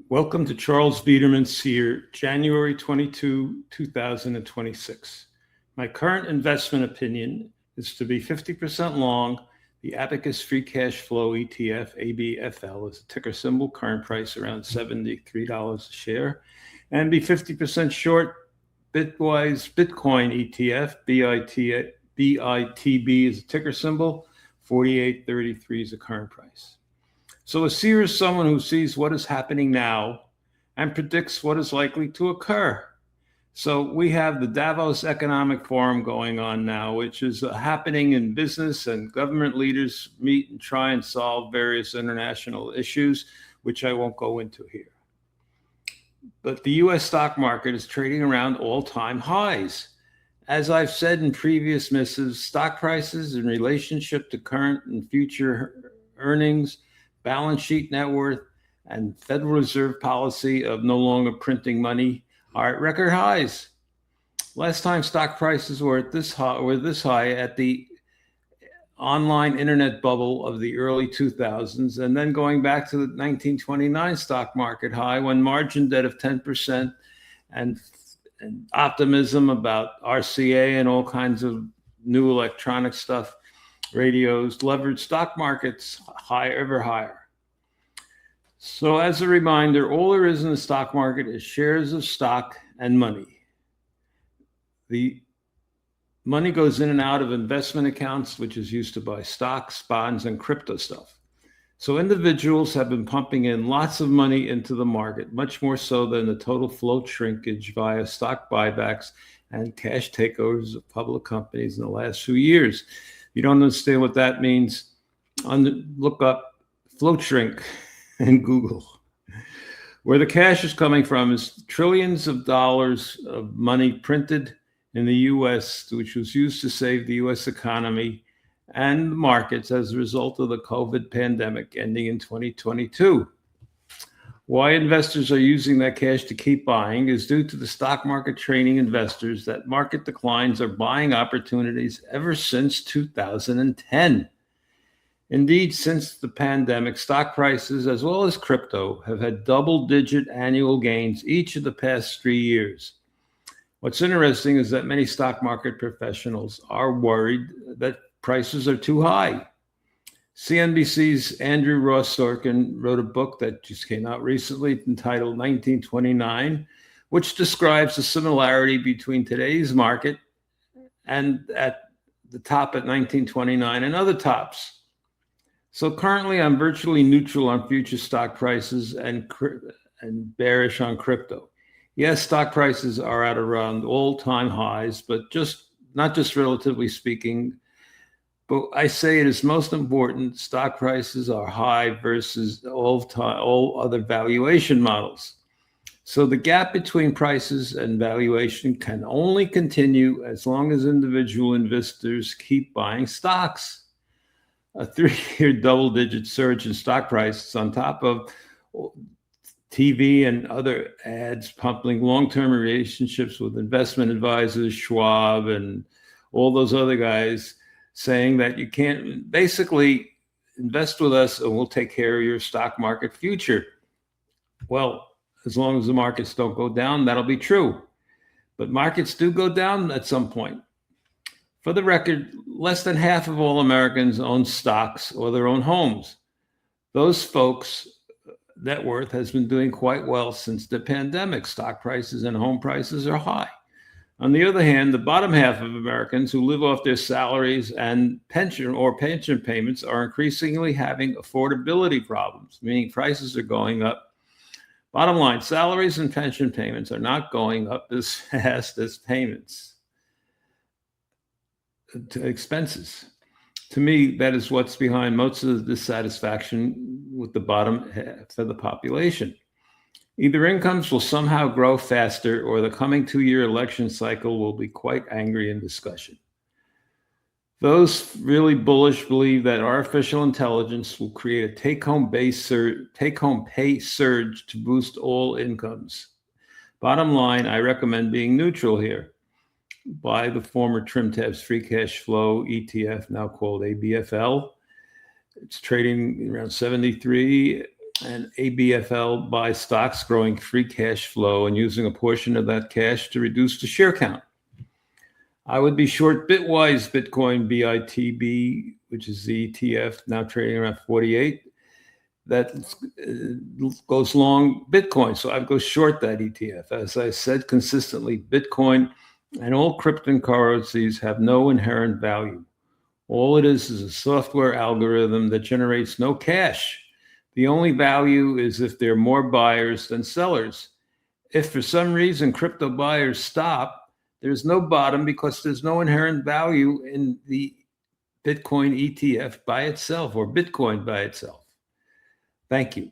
Welcome to Charles Biederman's here, January 22, 2026. My current investment opinion is to be 50% long the Abacus Free Cash Flow ETF, ABFL, is a ticker symbol, current price around $73 a share, and be 50% short Bitwise Bitcoin ETF, BITB is a ticker symbol, 48.33 is the current price. So a seer is someone who sees what is happening now and predicts what is likely to occur. So we have the Davos Economic Forum going on now, which is happening in business, and government leaders meet and try and solve various international issues, which I won't go into here. But the US stock market is trading around all-time highs. As I've said in previous missives, stock prices in relationship to current and future earnings, balance sheet net worth, and Federal Reserve policy of no longer printing money are at record highs. Last time stock prices were this high at the online internet bubble of the early 2000s, and then going back to the 1929 stock market high when margin debt of 10% and optimism about RCA and all kinds of new electronic stuff, radios, leveraged stock markets ever higher. So as a reminder, all there is in the stock market is shares of stock and money. The money goes in and out of investment accounts, which is used to buy stocks, bonds, and crypto stuff. So individuals have been pumping in lots of money into the market, much more so than the total float shrinkage via stock buybacks and cash takeovers of public companies in the last few years. If you don't understand what that means, look up float shrink in Google. Where the cash is coming from is trillions of dollars of money printed in the US, which was used to save the US economy and markets as a result of the COVID pandemic ending in 2022. Why investors are using that cash to keep buying is due to the stock market training investors that market declines are buying opportunities ever since 2010. Indeed, since the pandemic, stock prices as well as crypto have had double-digit annual gains each of the past 3 years. What's interesting is that many stock market professionals are worried that prices are too high. CNBC's Andrew Ross Sorkin wrote a book that just came out recently entitled 1929, which describes the similarity between today's market and at the top at 1929 and other tops. So currently I'm virtually neutral on future stock prices and bearish on crypto. Yes, stock prices are at around all-time highs, but not just relatively speaking. But I say it is most important, stock prices are high versus all other valuation models. So the gap between prices and valuation can only continue as long as individual investors keep buying stocks. A 3-year double-digit surge in stock prices on top of TV and other ads pumping long-term relationships with investment advisors, Schwab, and all those other guys saying that you can't basically invest with us and we'll take care of your stock market future. Well, as long as the markets don't go down, that'll be true. But markets do go down at some point. For the record, less than half of all Americans own stocks or their own homes. Those folks' net worth has been doing quite well since the pandemic. Stock prices and home prices are high. On the other hand, the bottom half of Americans who live off their salaries and pension payments are increasingly having affordability problems, meaning prices are going up. Bottom line, salaries and pension payments are not going up as fast as payments to expenses. To me, that is what's behind most of the dissatisfaction with the bottom half of the population. Either incomes will somehow grow faster or the coming 2-year election cycle will be quite angry in discussion. Those really bullish believe that artificial intelligence will create a take-home pay surge to boost all incomes. Bottom line, I recommend being neutral here. Buy the former TrimTabs Free Cash Flow ETF, now called ABFL. It's trading around 73. And ABFL buys stocks growing free cash flow and using a portion of that cash to reduce the share count. I would be short Bitwise Bitcoin BITB, which is the ETF now trading around 48. That goes long Bitcoin. So I'd go short that ETF. As I said consistently, Bitcoin and all cryptocurrencies have no inherent value. All it is a software algorithm that generates no cash. The only value is if there are more buyers than sellers. If for some reason crypto buyers stop, there's no bottom because there's no inherent value in the Bitcoin ETF by itself or Bitcoin by itself. Thank you.